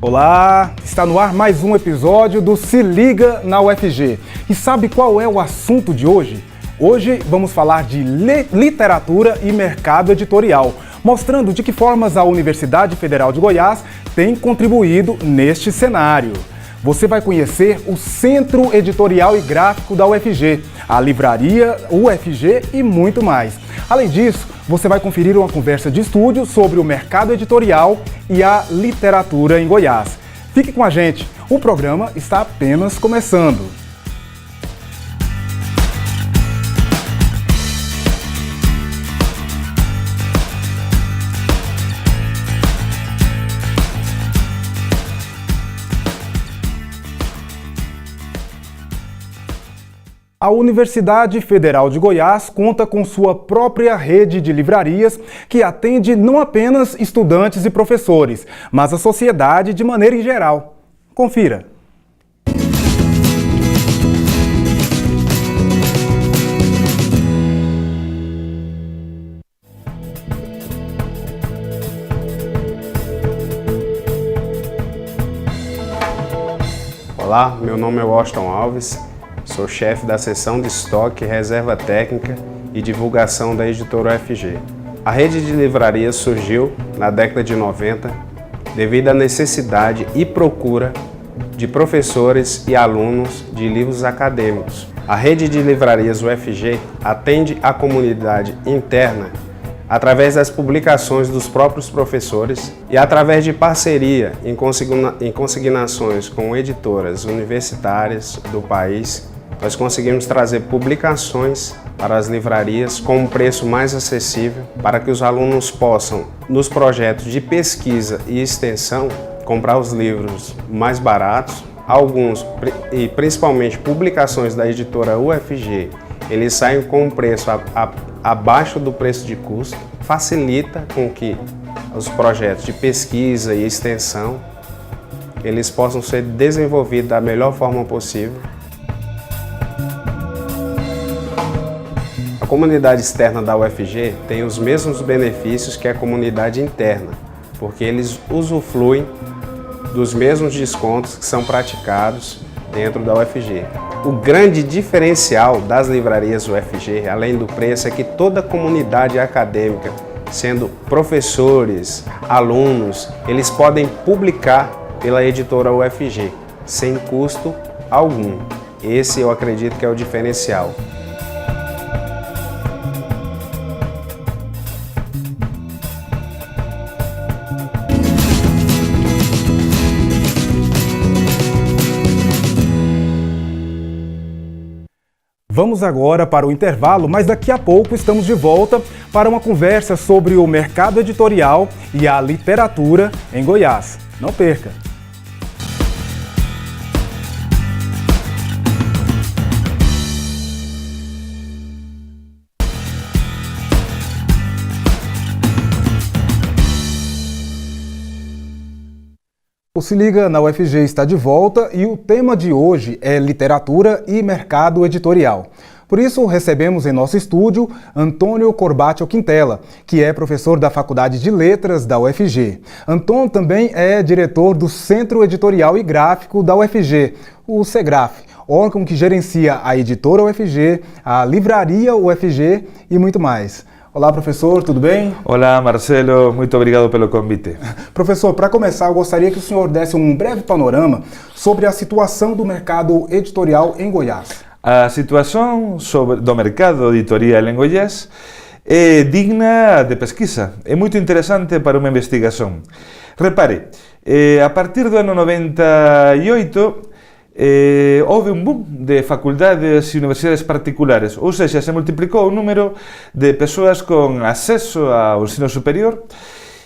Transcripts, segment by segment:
Olá, está no ar mais um episódio do Se Liga na UFG. E sabe qual é o assunto de hoje? Hoje vamos falar de literatura e mercado editorial, mostrando de que formas a Universidade Federal de Goiás tem contribuído neste cenário. Você vai conhecer o Centro Editorial e Gráfico da UFG, a Livraria UFG e muito mais. Além disso, você vai conferir uma conversa de estúdio sobre o mercado editorial e a literatura em Goiás. Fique com a gente, o programa está apenas começando. A Universidade Federal de Goiás conta com sua própria rede de livrarias que atende não apenas estudantes e professores, mas a sociedade de maneira em geral. Confira. Olá, meu nome é Washington Alves. Sou chefe da seção de estoque, reserva técnica e divulgação da editora UFG. A rede de livrarias surgiu na década de 90 devido à necessidade e procura de professores e alunos de livros acadêmicos. A rede de livrarias UFG atende a comunidade interna através das publicações dos próprios professores e através de parceria em consignações com editoras universitárias do país. Nós conseguimos trazer publicações para as livrarias com um preço mais acessível para que os alunos possam, nos projetos de pesquisa e extensão, comprar os livros mais baratos. Alguns, e principalmente publicações da editora UFG, eles saem com um preço abaixo do preço de custo, facilita com que os projetos de pesquisa e extensão eles possam ser desenvolvidos da melhor forma possível. A comunidade externa da UFG tem os mesmos benefícios que a comunidade interna, porque eles usufruem dos mesmos descontos que são praticados dentro da UFG. O grande diferencial das livrarias UFG, além do preço, é que toda a comunidade acadêmica, sendo professores, alunos, eles podem publicar pela editora UFG, sem custo algum. Esse eu acredito que é o diferencial. Vamos agora para o intervalo, mas daqui a pouco estamos de volta para uma conversa sobre o mercado editorial e a literatura em Goiás. Não perca! O Se Liga na UFG está de volta e o tema de hoje é literatura e mercado editorial. Por isso, recebemos em nosso estúdio Antônio Corbatio Quintela, que é professor da Faculdade de Letras da UFG. Antônio também é diretor do Centro Editorial e Gráfico da UFG, o CEGRAF, órgão que gerencia a editora UFG, a livraria UFG e muito mais. Olá, professor, tudo bem? Olá, Marcelo, muito obrigado pelo convite. Professor, para começar, eu gostaria que o senhor desse um breve panorama sobre a situação do mercado editorial em Goiás. A situação do mercado editorial em Goiás é digna de pesquisa, é muito interessante para uma investigação. Repare, a partir do ano 98, houve un boom de facultades e universidades particulares, ou seja, se multiplicou o número de persoas con acceso ao ensino superior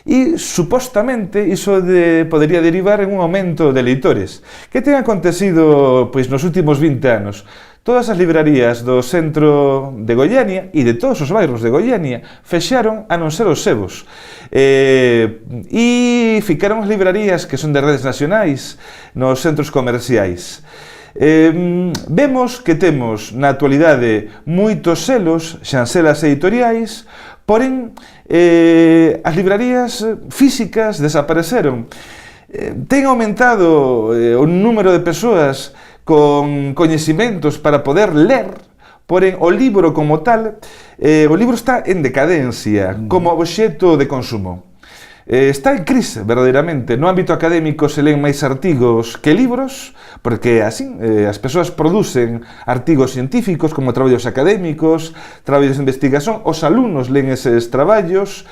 e, supostamente, iso podería derivar en un aumento de leitores. Que ten acontecido nos últimos 20 anos? Todas as librarías do centro de Goiânia e de todos os bairros de Goiânia fexaron a non ser os sebos. E ficaron as librarías que son de redes nacionais nos centros comerciais. Vemos que temos na actualidade moitos selos, xanselas editoriais, porén as librarías físicas desapareceron. ten aumentado o número de persoas con coñecimentos para poder ler, porén o libro como tal, o libro está en decadencia como obxecto de consumo. Está en crise, verdadeiramente. No ámbito académico se leen máis artigos que libros, porque así as persoas producen artigos científicos como traballos académicos, traballos de investigación, os alumnos leen eses traballos,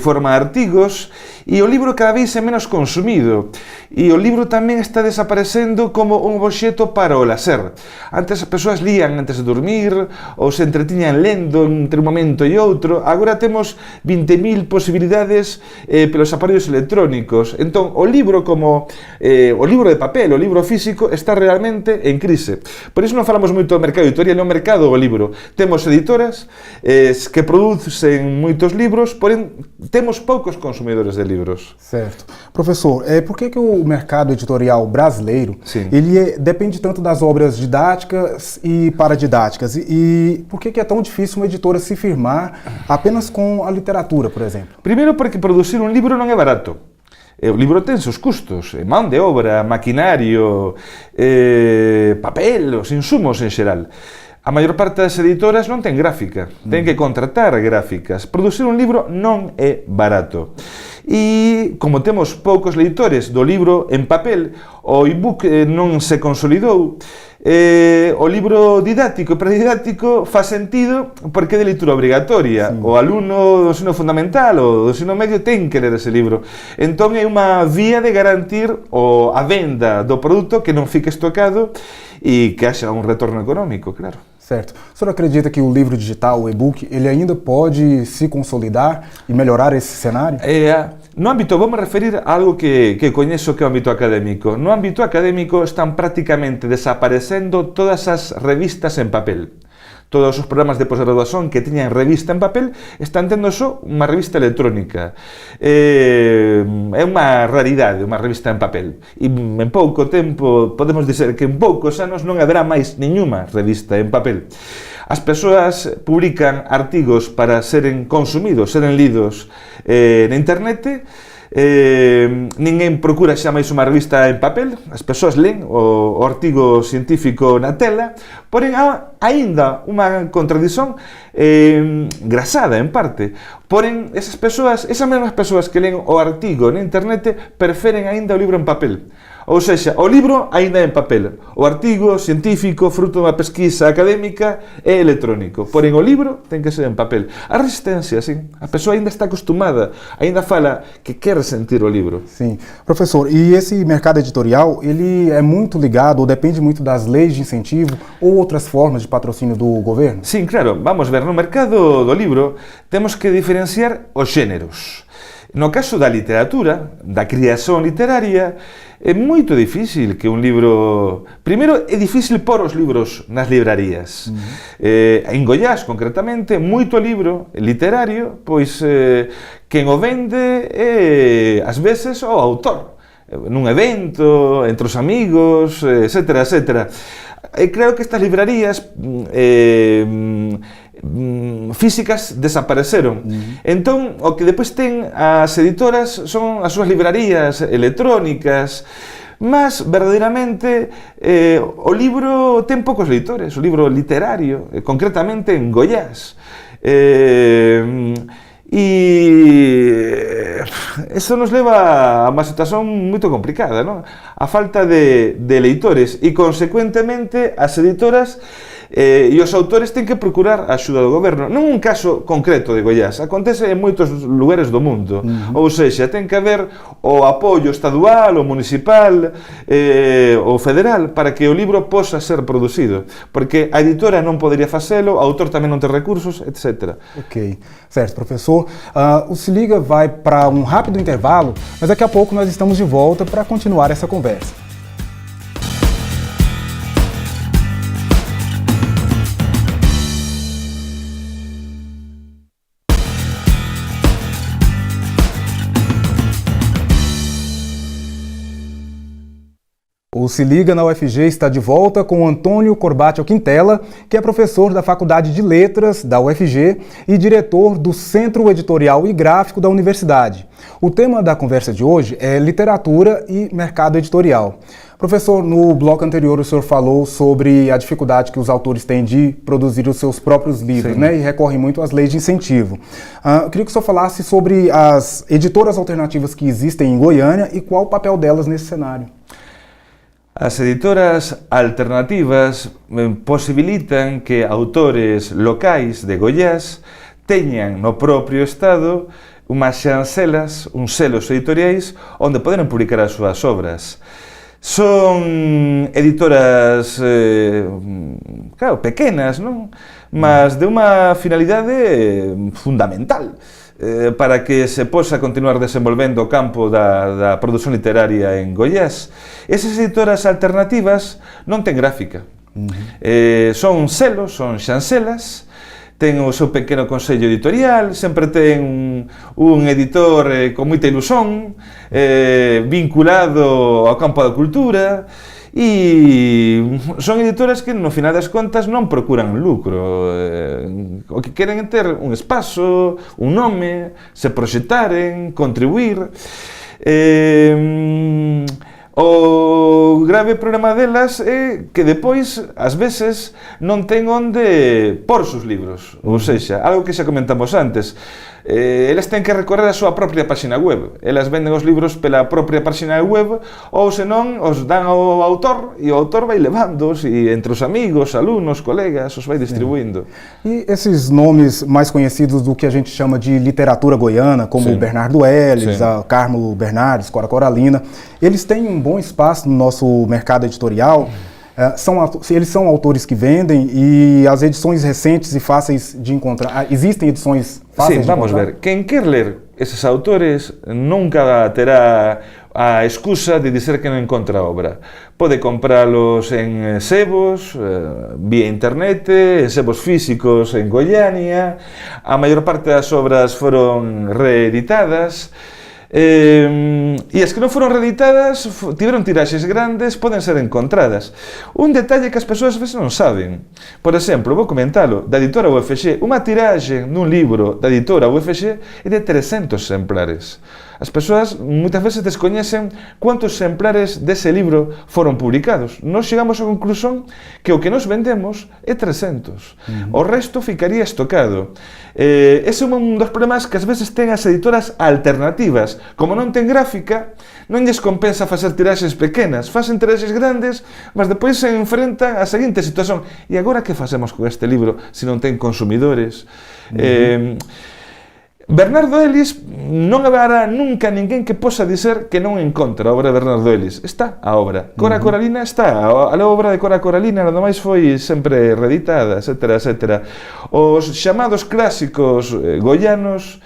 forman artigos, e o libro cada vez é menos consumido. E o libro tamén está desaparecendo como un obxecto para o lazer. Antes as persoas lían antes de dormir, ou se entretiñan lendo entre un momento e outro. Agora temos 20.000 posibilidades pelos aparellos electrónicos. Entón, o libro como o libro de papel, o libro físico, está realmente en crise. Por iso non falamos moito do mercado editorial, no mercado do libro. Temos editoras que producen moitos libros, porén temos poucos consumidores de livros. Certo. Professor, por que o mercado editorial brasileiro ele depende tanto das obras didáticas e paradidáticas? E por que é tão difícil uma editora se firmar apenas com a literatura, por exemplo? Primeiro porque producir un libro non é barato. O libro ten seus custos, man de obra, maquinario, papel, os insumos en xeral. A maior parte das editoras non ten gráfica, ten que contratar gráficas. Producir un libro non é barato. E como temos poucos leitores do libro en papel, o e-book non se consolidou, o libro didáctico e predidáctico fa sentido porque é de leitura obrigatoria. O alumno do ensino fundamental ou do ensino medio ten que ler ese libro. Entón é unha vía de garantir a venda do produto que non fique estocado e que haxa un retorno económico, claro. Certo. O senhor acredita que o livro digital, o e-book, ele ainda pode se consolidar e melhorar esse cenário? No ámbito, vou me referir a algo que coñezo que é o ámbito académico. No ámbito académico están prácticamente desaparecendo todas as revistas en papel. Todos os programas de posgraduación que tiñan revista en papel están tendo só unha revista electrónica. É unha raridade, unha revista en papel. E en pouco tempo, podemos dizer que en poucos anos non haberá máis niñuma revista en papel. As persoas publican artigos para seren consumidos, seren lidos na internet. Ninguén procura xa máis unha revista en papel, as persoas len o artigo científico na tela, porén há aínda unha contradición engrasada en parte. Porén, esas mesmas persoas que len o artigo na internet preferen aínda o libro en papel. Ou seja, o libro aínda é en papel, o artigo científico, fruto dunha pesquisa académica, é electrónico. Porén, o libro ten que ser en papel. A resistencia, sí. A persoa aínda está acostumada, aínda fala que quer sentir o libro. Sim. Professor, e esse mercado editorial, ele é muito ligado, ou depende muito das leis de incentivo ou outras formas de patrocínio do governo? Sim, claro. Vamos ver, no mercado do libro temos que diferenciar os xéneros. No caso da literatura, da criación literaria, é moito difícil que un libro... Primeiro, é difícil pôr os libros nas librarías. En Goiás, concretamente, moito libro literario, pois quen o vende é, ás veces, o autor. Nun evento, entre os amigos, etcétera, etcétera. Creo que estas librarías físicas desapareceron. Entón, o que depois ten as editoras son as súas librarías electrónicas, mas verdadeiramente o libro ten poucos leitores, o libro literario, concretamente en Goiás. E iso nos leva a unha situación moito complicada, non? A falta de leitores e, consecuentemente, as editoras e os autores ten que procurar a axuda do goberno. Non un caso concreto de Goiás, acontece en moitos lugares do mundo. Ou seja, ten que haber o apoio estadual, o municipal, o federal, para que o libro posa ser producido. Porque a editora non podería facelo, o autor tamén non ten recursos, etc. Ok, certo, professor. O Se Liga vai para um rápido intervalo, mas daqui a pouco nós estamos de volta para continuar essa conversa. O Se Liga na UFG está de volta com Antônio Corbatio Quintela, que é professor da Faculdade de Letras da UFG e diretor do Centro Editorial e Gráfico da Universidade. O tema da conversa de hoje é literatura e mercado editorial. Professor, no bloco anterior o senhor falou sobre a dificuldade que os autores têm de produzir os seus próprios livros, né, e recorrem muito às leis de incentivo. Eu queria que o senhor falasse sobre as editoras alternativas que existem em Goiânia e qual o papel delas nesse cenário. As editoras alternativas posibilitan que autores locais de Goiás teñan no propio estado unhas xancelas, uns selos editoriais onde poden publicar as súas obras. Son editoras, claro, pequenas, non? Mas de unha finalidade fundamental para que se posa continuar desenvolvendo o campo da produción literaria en Goiás. Esas editoras alternativas non ten gráfica. Son selos, son xancelas, ten o seu pequeno consello editorial, sempre ten un editor con moita ilusión, vinculado ao campo da cultura, e son editoras que no final das contas non procuran lucro, o que queren é ter un espazo, un nome, se proxectaren, contribuir. O grave problema delas é que depois, ás veces, non ten onde por sus libros. Ou seja, algo que xa comentamos antes, elas ten que recorrer a súa propia página web. Elas venden os libros pela propia página web ou senón os dan ao autor e o autor vai levándoos e entre os amigos, alunos, colegas, os vai distribuindo. E esses nomes mais conhecidos do que a gente chama de literatura goiana, como o Bernardo Ellis, a Carmo Bernardes, Cora Coralina, eles têm um bom espaço no nosso mercado editorial. Eles são autores que vendem e as edições recentes e fáceis de encontrar. Existem edições fáceis de encontrar? Vamos ver. Quem quer ler esses autores nunca terá a excusa de dizer que non encontra obra. Pode comprá-los en sebos, vía internet, en sebos físicos en Goiânia. A maior parte das obras foron reeditadas. E as que non foron reeditadas tiveron tiraxes grandes, poden ser encontradas. Un detalle que as persoas ás veces non saben, por exemplo, vou comentalo, da editora UFG, unha tiraxe nun libro da editora UFG é de 300 exemplares. As persoas moitas veces descoñecen cuántos exemplares dese libro foron publicados. Nós chegamos á conclusión que o que nos vendemos é 300. O resto ficaría estocado. Ese é un dos problemas que ás veces ten as editoras alternativas. Como non ten gráfica, non lles compensa facer tiraxes pequenas, facen tiraxes grandes, mas depois se enfrentan á seguinte situación: e agora que facemos con este libro se non ten consumidores? Bernardo Ellis non haberá nunca ninguén que posa dizer que non encontra a obra de Bernardo Ellis. Está a obra. Cora Coralina está. A obra de Cora Coralina nada máis foi sempre reeditada, etc, etc. Os chamados clásicos goianos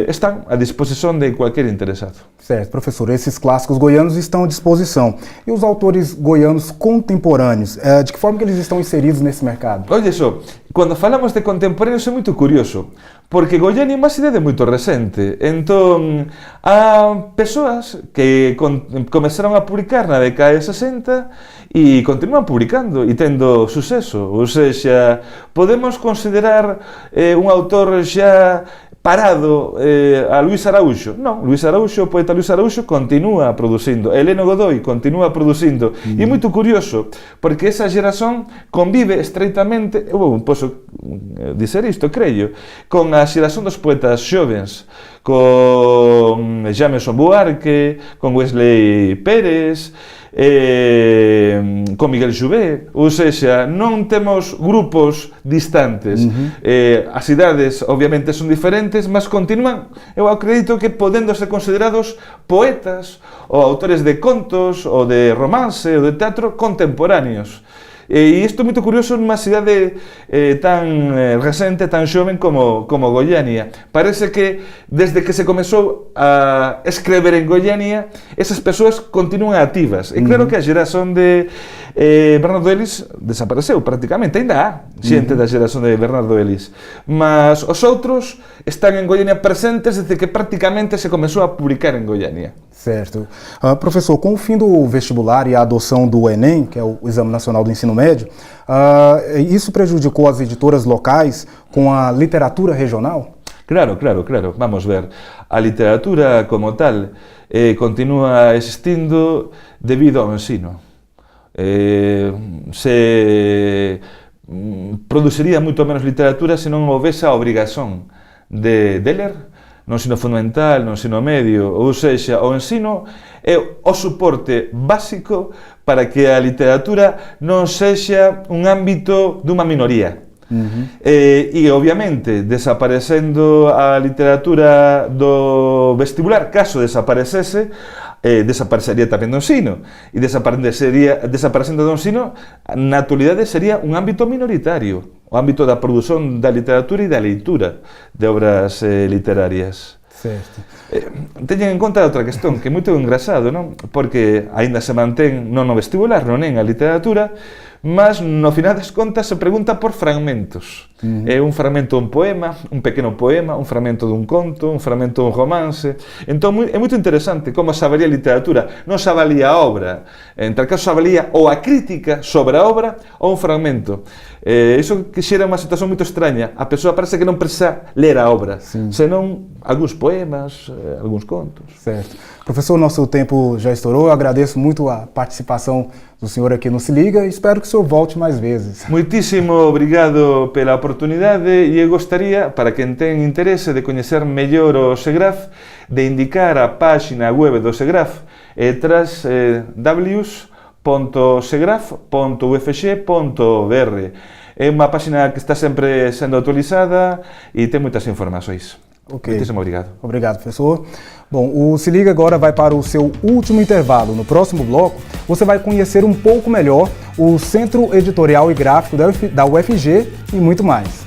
estão à disposição de qualquer interessado. Certo, professor. Esses clássicos goianos estão à disposição. E os autores goianos contemporâneos, de que forma que eles estão inseridos nesse mercado? Olha só, quando falamos de contemporâneos é muito curioso, porque Goiânia é uma cidade muito recente. Então, há pessoas que começaram a publicar na década de 60 e continuam publicando e tendo sucesso. Ou seja, podemos considerar um autor já parado a Luís Araújo. Non, Luís Araújo, o poeta Luís Araújo continúa producindo, Heleno Godoy continúa producindo, e é moito curioso, porque esa xeración convive estreitamente, posso dizer isto, creio, con a xeración dos poetas xovens, con Jameson Buarque, con Wesley Pérez, con Miguel Jouvet, ou seja, non temos grupos distantes. As idades obviamente son diferentes, mas continúan, eu acredito que podendo ser considerados poetas ou autores de contos ou de romance ou de teatro contemporáneos. E isto é moito curioso nunha cidade tan recente, tan xoven como Goiânia. Parece que desde que se comezou a escrever en Goiânia, esas persoas continúan activas. E claro que a xeración de Bernardo Ellis desapareceu prácticamente, ainda há xente da xeración de Bernardo Ellis, mas os outros están en Goiânia presentes desde que prácticamente se comezou a publicar en Goiânia. Certo. Professor, com o fim do vestibular e a adoção do Enem, que é o Exame Nacional do Ensino Médio, isso prejudicou as editoras locais com a literatura regional? Claro. Vamos ver. A literatura como tal continua existindo debido ao ensino. Se produciría moito menos literatura se non houvese a obrigación de ler no ensino fundamental, no ensino medio, ou seja, o ensino é o suporte básico para que a literatura non sexa un ámbito dunha minoría. E obviamente desaparecendo a literatura do vestibular, caso desaparecese, desaparecería tamén do ensino, e desaparecendo do ensino, na actualidade sería un ámbito minoritario, o ámbito da produción da literatura e da leitura de obras literarias. Certo. Teñen en conta outra cuestión que é moito engraçado, non? Porque aínda se mantén non no vestibular, non en a literatura, mas no final das contas se pregunta por fragmentos. É un fragmento dun poema, un pequeno poema, un fragmento dun conto, un fragmento dun romance. Entón é moito interesante como se avalía a literatura. Non se avalía a obra, en tal caso se avalía ou a crítica sobre a obra ou un fragmento. Iso que xera unha situación moito extraña. A persoa parece que non precisa ler a obra, senón algúns poemas, algúns contos. Certo. Professor, nosso tempo já estourou. Eu agradeço muito a participação do senhor aqui no Se Liga e espero que o senhor volte mais vezes. Muitíssimo obrigado pela oportunidade e eu gostaria, para quen ten interese de coñecer mellor o SEGRAF, de indicar a página web do SEGRAF www.segraf.ufg.br. É unha página que está sempre sendo actualizada e ten moitas informações. Ok. Muitíssimo obrigado. Obrigado, professor. Bom, o Se Liga agora vai para o seu último intervalo. No próximo bloco, você vai conhecer um pouco melhor o Centro Editorial e Gráfico da UFG e muito mais.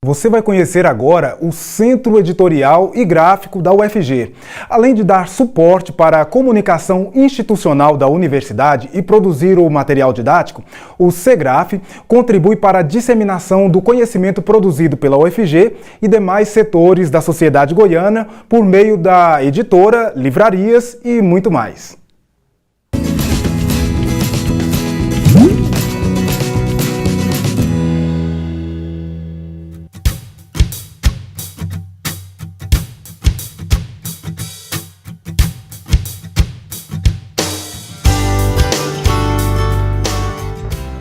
Você vai conhecer agora o Centro Editorial e Gráfico da UFG. Além de dar suporte para a comunicação institucional da universidade e produzir o material didático, o SEGRAF contribui para a disseminação do conhecimento produzido pela UFG e demais setores da sociedade goiana por meio da editora, livrarias e muito mais.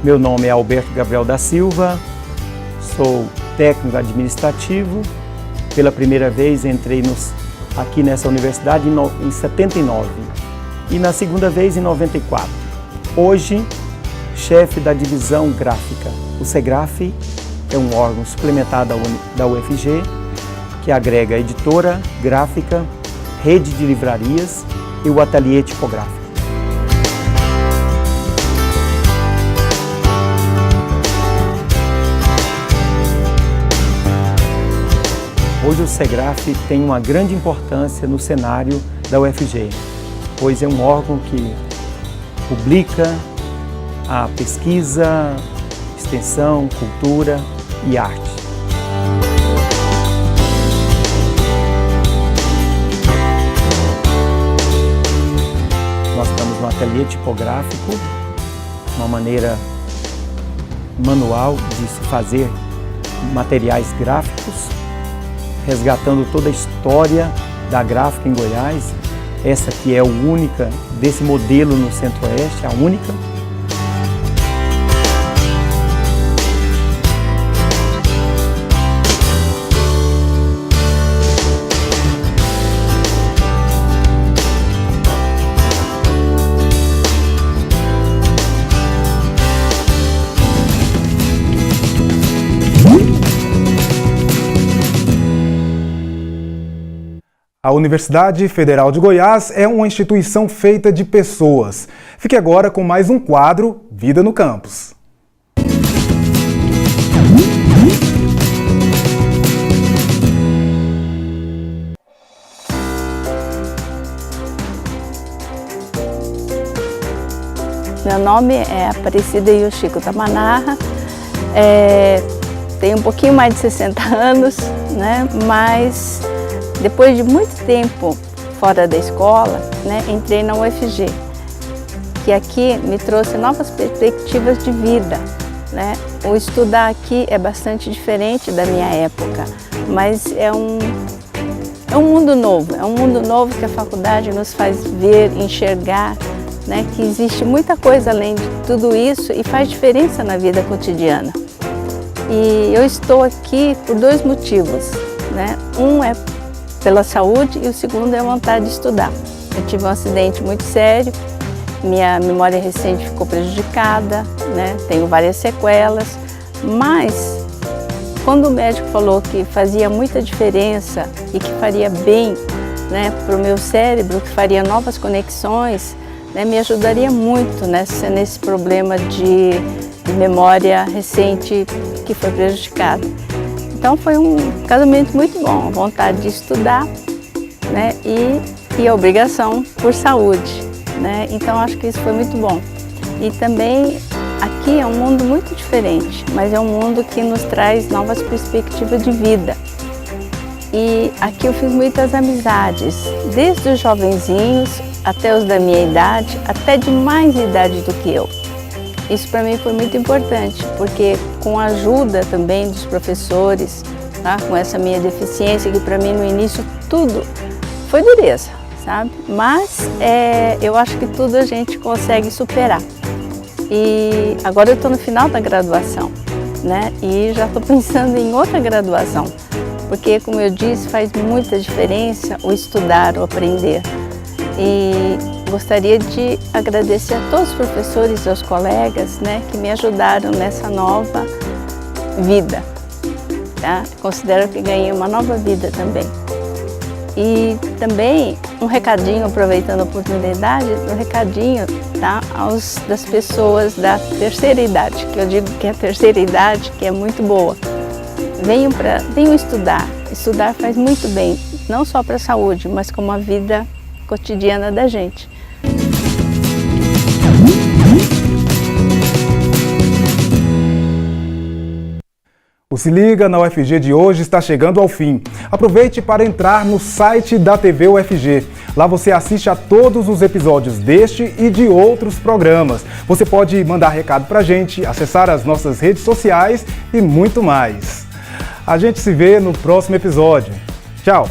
Meu nome é Alberto Gabriel da Silva, sou técnico administrativo. Pela primeira vez entrei aqui nessa universidade em 79 e na segunda vez em 94. Hoje, chefe da divisão gráfica. O SEGRAF é um órgão suplementar da UFG que agrega editora, gráfica, rede de livrarias e o ateliê tipográfico. Hoje o SEGRAF tem uma grande importância no cenário da UFG, pois é um órgão que publica a pesquisa, extensão, cultura e arte. Nós estamos no ateliê tipográfico, uma maneira manual de se fazer materiais gráficos, resgatando toda a história da gráfica em Goiás. Essa que é a única desse modelo no Centro-Oeste, a única. A Universidade Federal de Goiás é uma instituição feita de pessoas. Fique agora com mais um quadro Vida no Campus. Meu nome é Aparecida Yoshiko Tamanaha, tenho um pouquinho mais de 60 anos, né? Mas depois de muito tempo fora da escola, né, entrei na UFG, que aqui me trouxe novas perspectivas de vida, né? O estudar aqui é bastante diferente da minha época, mas é um mundo novo que a faculdade nos faz ver, enxergar, né, que existe muita coisa além de tudo isso e faz diferença na vida cotidiana. E eu estou aqui por dois motivos, né? Um é pela saúde e o segundo é a vontade de estudar. Eu tive um acidente muito sério, minha memória recente ficou prejudicada, né? Tenho várias sequelas, mas quando o médico falou que fazia muita diferença e que faria bem, né, para o meu cérebro, que faria novas conexões, né, me ajudaria muito nesse problema de memória recente que foi prejudicada. Então foi um casamento muito bom, a vontade de estudar, né, e a obrigação por saúde, né? Então acho que isso foi muito bom. E também aqui é um mundo muito diferente, mas é um mundo que nos traz novas perspectivas de vida. E aqui eu fiz muitas amizades, desde os jovenzinhos até os da minha idade, até de mais idade do que eu. Isso para mim foi muito importante, porque com a ajuda também dos professores, tá? Com essa minha deficiência, que para mim no início tudo foi dureza, sabe? Mas eu acho que tudo a gente consegue superar. E agora eu estou no final da graduação, né? E já estou pensando em outra graduação, porque, como eu disse, faz muita diferença o estudar, o aprender. E gostaria de agradecer a todos os professores e aos colegas, né, que me ajudaram nessa nova vida. Tá? Considero que ganhei uma nova vida também. E também um recadinho, aproveitando a oportunidade, um recadinho, tá, das pessoas da terceira idade, que eu digo que é a terceira idade, que é muito boa. Venham estudar. Estudar faz muito bem, não só para a saúde, mas como a vida cotidiana da gente. O Se Liga na UFG de hoje está chegando ao fim. Aproveite para entrar no site da TV UFG. Lá você assiste a todos os episódios deste e de outros programas. Você pode mandar recado pra gente, acessar as nossas redes sociais e muito mais. A gente se vê no próximo episódio. Tchau!